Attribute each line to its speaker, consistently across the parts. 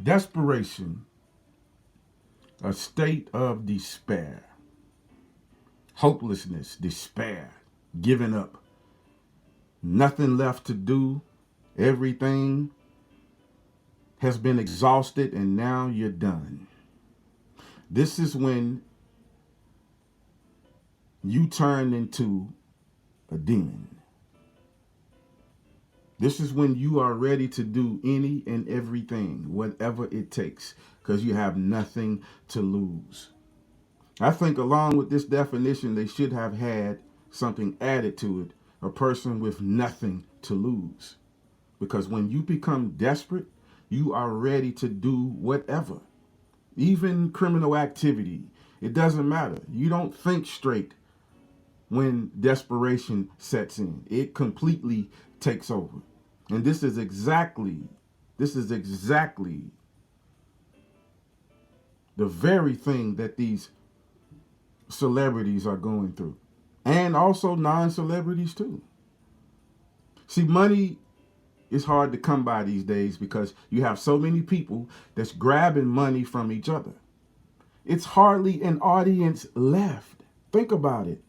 Speaker 1: Desperation, a state of despair, hopelessness, despair, giving up, nothing left to do, everything has been exhausted, and now you're done. This is when you turn into a demon. This is when you are ready to do any and everything, whatever it takes, because you have nothing to lose. I think along with this definition, they should have had something added to it, a person with nothing to lose. Because when you become desperate, you are ready to do whatever, even criminal activity. It doesn't matter. You don't think straight when desperation sets in. It completely takes over. And this is exactly the very thing that these celebrities are going through. And also non-celebrities too. See, money is hard to come by these days because you have so many people that's grabbing money from each other. It's hardly an audience left. Think about it.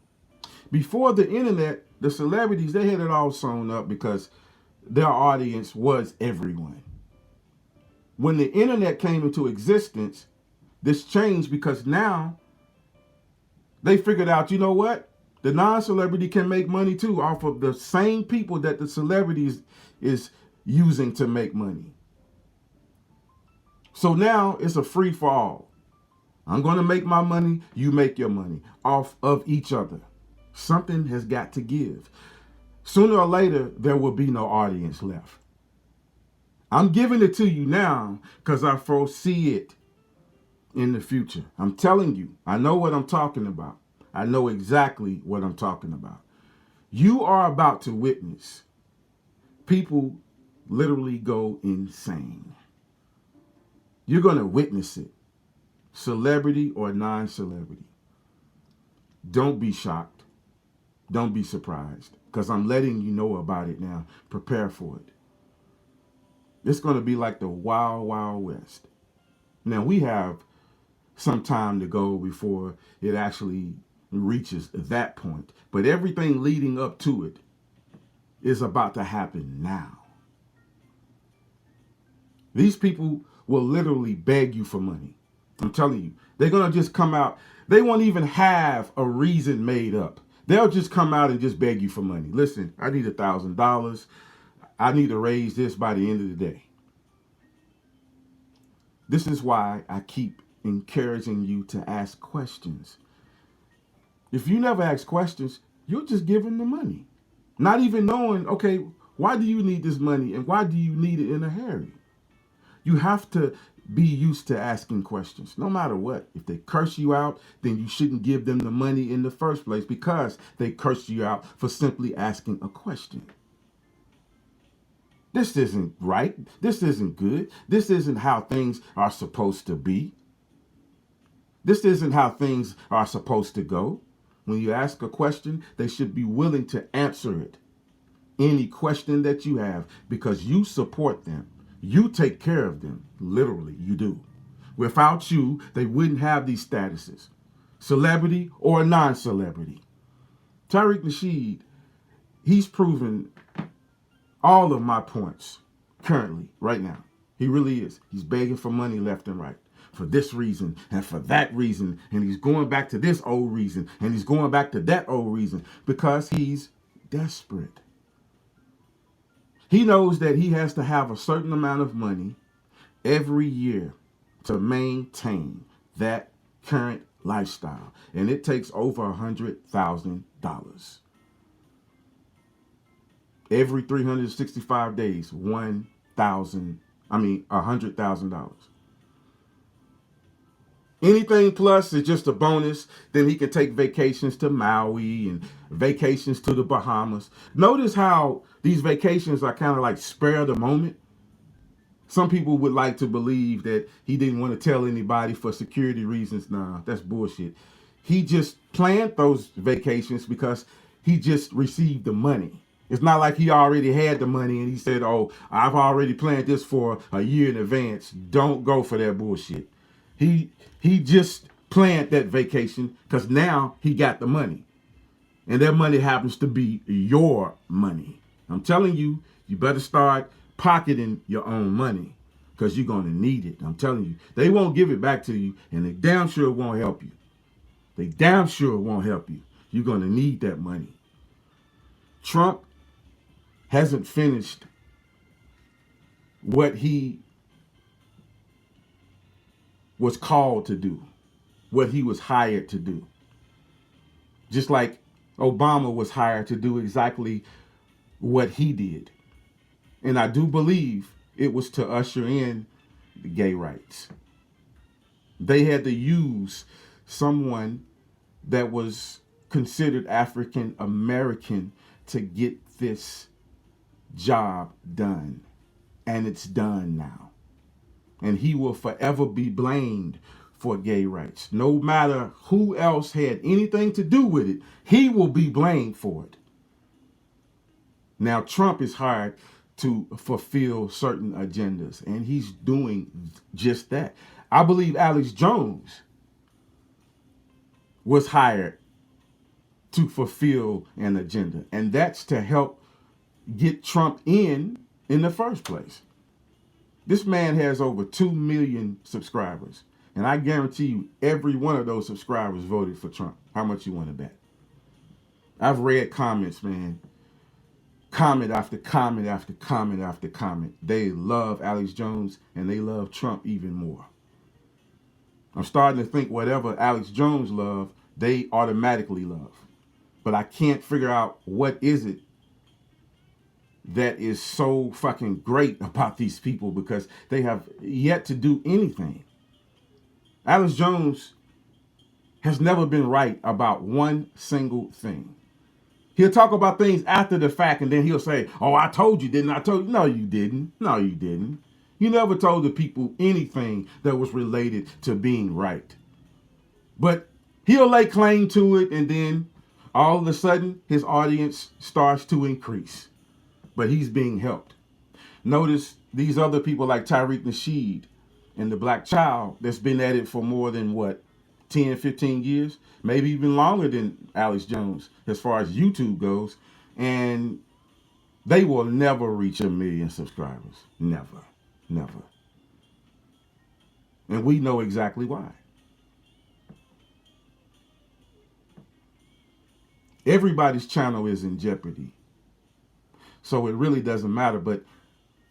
Speaker 1: Before the internet, the celebrities, they had it all sewn up because their audience was everyone. When the internet came into existence, this changed because now they figured out, you know what? The non-celebrity can make money too off of the same people that the celebrities is using to make money. So now it's a free for all. I'm going to make my money, you make your money off of each other. Something has got to give. Sooner or later, there will be no audience left. I'm giving it to you now because I foresee it in the future. I'm telling you, I know what I'm talking about. I know exactly what I'm talking about. You are about to witness people literally go insane. You're going to witness it, celebrity or non-celebrity. Don't be shocked. Don't be surprised, because I'm letting you know about it now. Prepare for it. It's going to be like the Wild Wild West. Now, we have some time to go before it actually reaches that point, but everything leading up to it is about to happen now. These people will literally beg you for money. I'm telling you, they're going to just come out. They won't even have a reason made up. They'll just come out and just beg you for money. Listen, I need $1,000. I need to raise this by the end of the day. This is why I keep encouraging you to ask questions. If you never ask questions, you're just giving the money. Not even knowing, okay, why do you need this money and why do you need it in a hurry? You have to be used to asking questions, no matter what. If they curse you out, then you shouldn't give them the money in the first place because they cursed you out for simply asking a question. This isn't right. This isn't good. This isn't how things are supposed to be. This isn't how things are supposed to go. When you ask a question, they should be willing to answer it. Any question that you have, because you support them. You take care of them. Literally, you do. Without you, they wouldn't have these statuses. Celebrity or non-celebrity. Tariq Nasheed, he's proven all of my points currently, right now. He really is. He's begging for money left and right. For this reason and for that reason. And he's going back to this old reason. And he's going back to that old reason. Because he's desperate. He knows that he has to have a certain amount of money every year to maintain that current lifestyle. And it takes over $100,000. Every 365 days, $100,000. Anything plus is just a bonus. Then he can take vacations to Maui and vacations to the Bahamas. Notice how these vacations are kind of like spur of the moment. Some people would like to believe that he didn't want to tell anybody for security reasons. Nah, that's bullshit. He just planned those vacations because he just received the money. It's not like he already had the money and he said, "Oh, I've already planned this for a year in advance." Don't go for that bullshit. He he just planned that vacation because now he got the money, and that money happens to be your money. I'm telling you, you better start pocketing your own money because you're gonna need it. I'm telling you, they won't give it back to you, and they damn sure won't help you. They damn sure won't help you. You're gonna need that money. Trump hasn't finished what he was called to do, what he was hired to do. Just like Obama was hired to do exactly what he did. And I do believe it was to usher in the gay rights. They had to use someone that was considered African American to get this job done. And it's done now. And he will forever be blamed for gay rights. No matter who else had anything to do with it, he will be blamed for it. Now, Trump is hired to fulfill certain agendas, and he's doing just that. I believe Alex Jones was hired to fulfill an agenda, and that's to help get Trump in the first place. This man has over 2 million subscribers, and I guarantee you every one of those subscribers voted for Trump. How much you want to bet? I've read comments, man. Comment after comment after comment after comment. They love Alex Jones and they love Trump even more. I'm starting to think whatever Alex Jones love, they automatically love. But I can't figure out what is it that is so fucking great about these people because they have yet to do anything. Alex Jones has never been right about one single thing. He'll talk about things after the fact and then he'll say, "Oh, I told you, didn't I? Told you." No, you didn't. No, you didn't. You never told the people anything that was related to being right. But he'll lay claim to it and then all of a sudden his audience starts to increase. But he's being helped. Notice these other people like Tariq Nasheed and the Black Child that's been at it for more than what, 10, 15 years, maybe even longer than Alex Jones as far as YouTube goes. And they will never reach 1 million subscribers. Never. Never. And we know exactly why. Everybody's channel is in jeopardy. So it really doesn't matter. But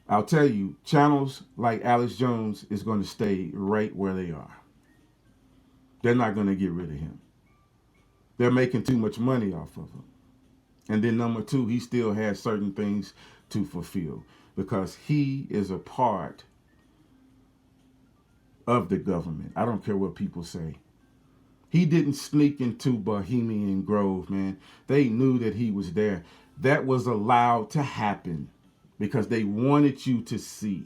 Speaker 1: I'll tell you, channels like Alex Jones is going to stay right where they are. They're not going to get rid of him. They're making too much money off of him. And then number two, he still has certain things to fulfill because he is a part of the government. I don't care what people say. He didn't sneak into Bohemian Grove, man. They knew that he was there. That was allowed to happen because they wanted you to see.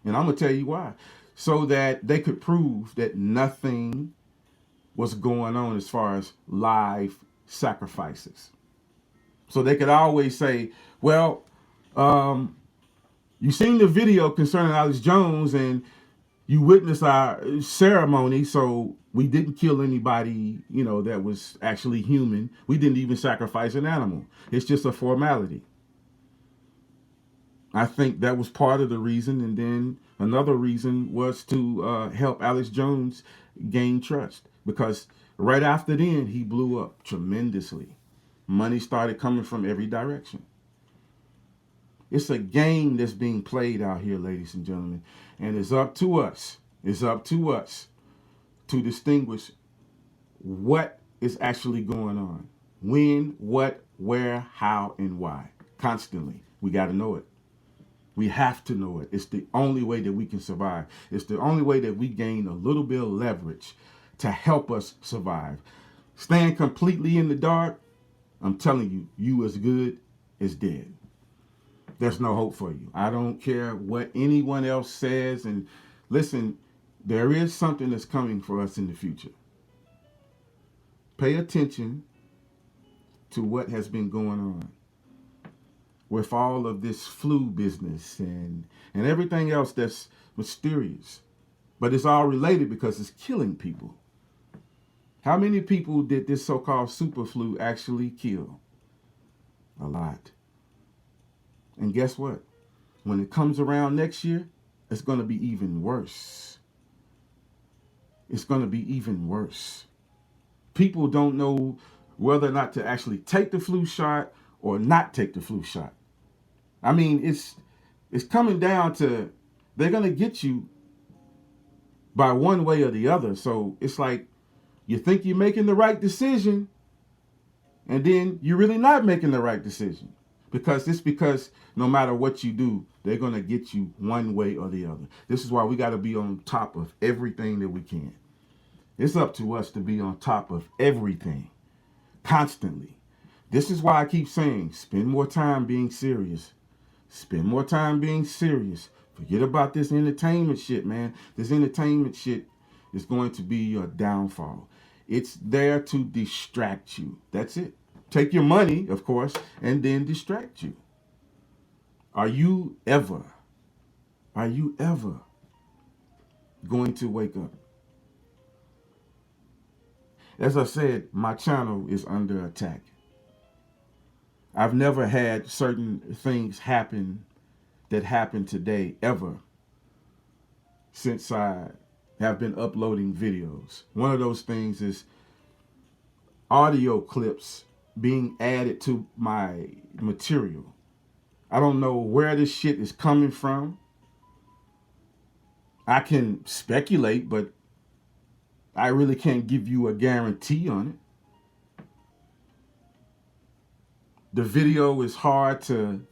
Speaker 1: And I'm going to tell you why. So that they could prove that nothing was going on as far as live sacrifices. So they could always say, well, you seen the video concerning Alex Jones and you witnessed our ceremony, so we didn't kill anybody, that was actually human. We didn't even sacrifice an animal. It's just a formality. I think that was part of the reason. And then another reason was to help Alex Jones gain trust. Because right after then, he blew up tremendously. Money started coming from every direction. It's a game that's being played out here, ladies and gentlemen. And it's up to us. It's up to us to distinguish what is actually going on. When, what, where, how, and why. Constantly. We got to know it. We have to know it. It's the only way that we can survive. It's the only way that we gain a little bit of leverage to help us survive. Staying completely in the dark, I'm telling you, you as good as dead. There's no hope for you. I don't care what anyone else says. And listen, there is something that's coming for us in the future. Pay attention to what has been going on. with all of this flu business and everything else that's mysterious. But it's all related because it's killing people. How many people did this so-called super flu actually kill? A lot. And guess what? When it comes around next year, it's going to be even worse. It's going to be even worse. People don't know whether or not to actually take the flu shot or not take the flu shot. I mean, it's coming down to they're going to get you by one way or the other. So it's like you think you're making the right decision, and then you're really not making the right decision. Because no matter what you do, they're going to get you one way or the other. This is why we got to be on top of everything that we can. It's up to us to be on top of everything, constantly. This is why I keep saying, spend more time being serious. Spend more time being serious. Forget about this entertainment shit, man. This entertainment shit is going to be your downfall. It's there to distract you. That's it. Take your money, of course, and then distract you. Are you ever going to wake up? As I said, my channel is under attack. I've never had certain things happen that happened today ever since I have been uploading videos. One of those things is audio clips being added to my material. I don't know where this shit is coming from. I can speculate, but I really can't give you a guarantee on it. The video is hard to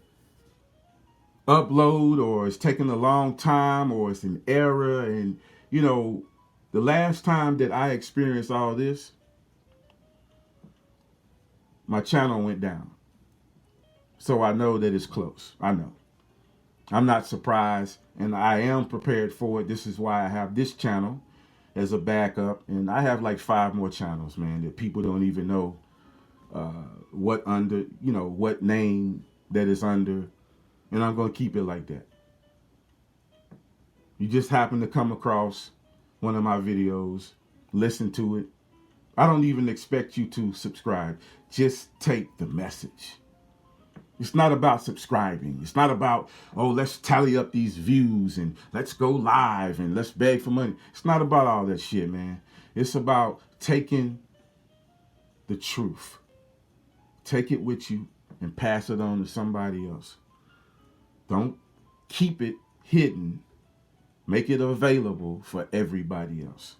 Speaker 1: upload, or it's taking a long time, or it's an error. And, you know, the last time that I experienced all this, my channel went down. So I know that it's close. I know. I'm not surprised, and I am prepared for it. This is why I have this channel as a backup, and I have like 5 more channels, man, that people don't even know what name that is under, and I'm going to keep it like that. You just happen to come across one of my videos, listen to it. I don't even expect you to subscribe. Just take the message. It's not about subscribing. It's not about, oh, let's tally up these views and let's go live and let's beg for money. It's not about all that shit, man. It's about taking the truth. Take it with you and pass it on to somebody else. Don't keep it hidden. Make it available for everybody else.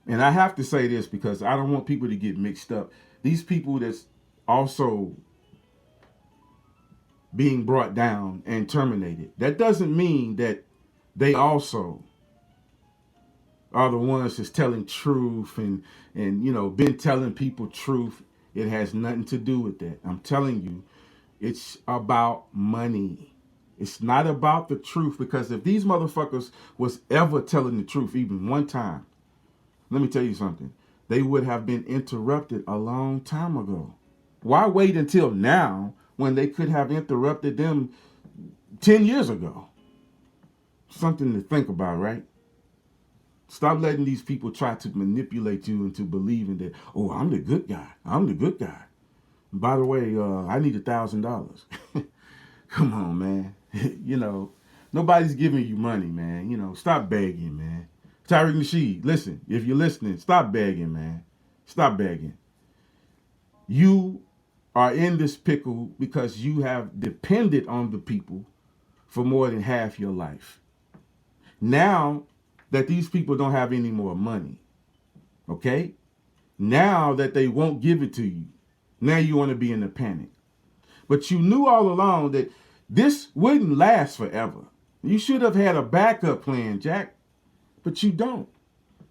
Speaker 1: And I have to say this because I don't want people to get mixed up. These people that's also being brought down and terminated, that doesn't mean that they also are the ones that's telling truth and been telling people truth. It has nothing to do with that. I'm telling you, it's about money. It's not about the truth, because if these motherfuckers was ever telling the truth even one time, let me tell you something, they would have been interrupted a long time ago. Why wait until now when they could have interrupted them 10 years ago? Something to think about, right? Stop letting these people try to manipulate you into believing that, oh, I'm the good guy. I'm the good guy. And by the way, I need $1,000. Come on, man. Nobody's giving you money, man. Stop begging, man. Tariq Nasheed, listen, if you're listening, stop begging, man. Stop begging. You are in this pickle because you have depended on the people for more than half your life. Now that these people don't have any more money, okay? Now that they won't give it to you, now you want to be in a panic. But you knew all along that this wouldn't last forever. You should have had a backup plan, Jack, but you don't.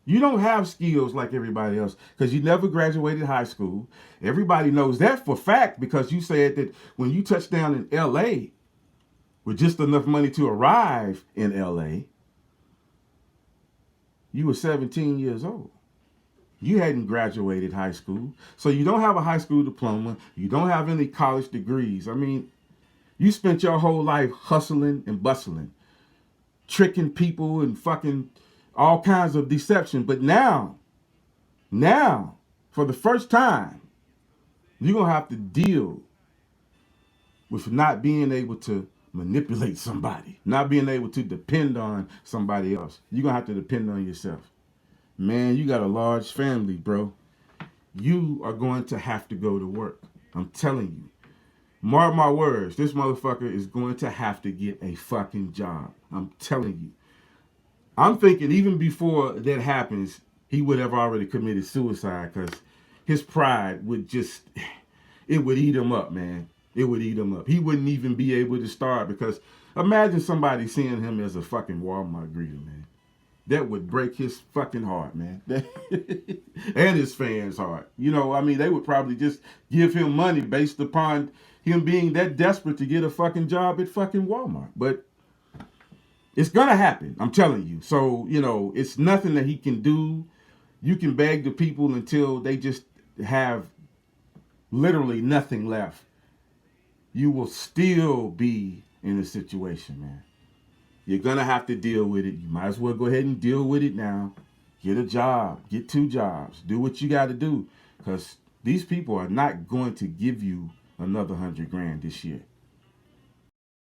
Speaker 1: You don't have skills like everybody else because you never graduated high school. Everybody knows that for fact because you said that when you touched down in L.A. with just enough money to arrive in L.A., you were 17 years old. You hadn't graduated high school. So you don't have a high school diploma. You don't have any college degrees. I mean, you spent your whole life hustling and bustling, tricking people and fucking all kinds of deception. But now, for the first time, you're going to have to deal with not being able to manipulate somebody, not being able to depend on somebody else. You're going to have to depend on yourself. Man, you got a large family, bro. You are going to have to go to work. I'm telling you. Mark my words, this motherfucker is going to have to get a fucking job. I'm telling you. I'm thinking even before that happens, he would have already committed suicide because his pride would just, it would eat him up, man. It would eat him up. He wouldn't even be able to start because imagine somebody seeing him as a fucking Walmart greeter, man. That would break his fucking heart, man. And his fans' heart. You know, I mean, they would probably just give him money based upon him being that desperate to get a fucking job at fucking Walmart. But it's gonna happen, I'm telling you. So, you know, it's nothing that he can do. You can beg the people until they just have literally nothing left. You will still be in a situation, man. You're going to have to deal with it. You might as well go ahead and deal with it now. Get a job. Get 2 jobs. Do what you got to do. Because these people are not going to give you another $100,000 this year.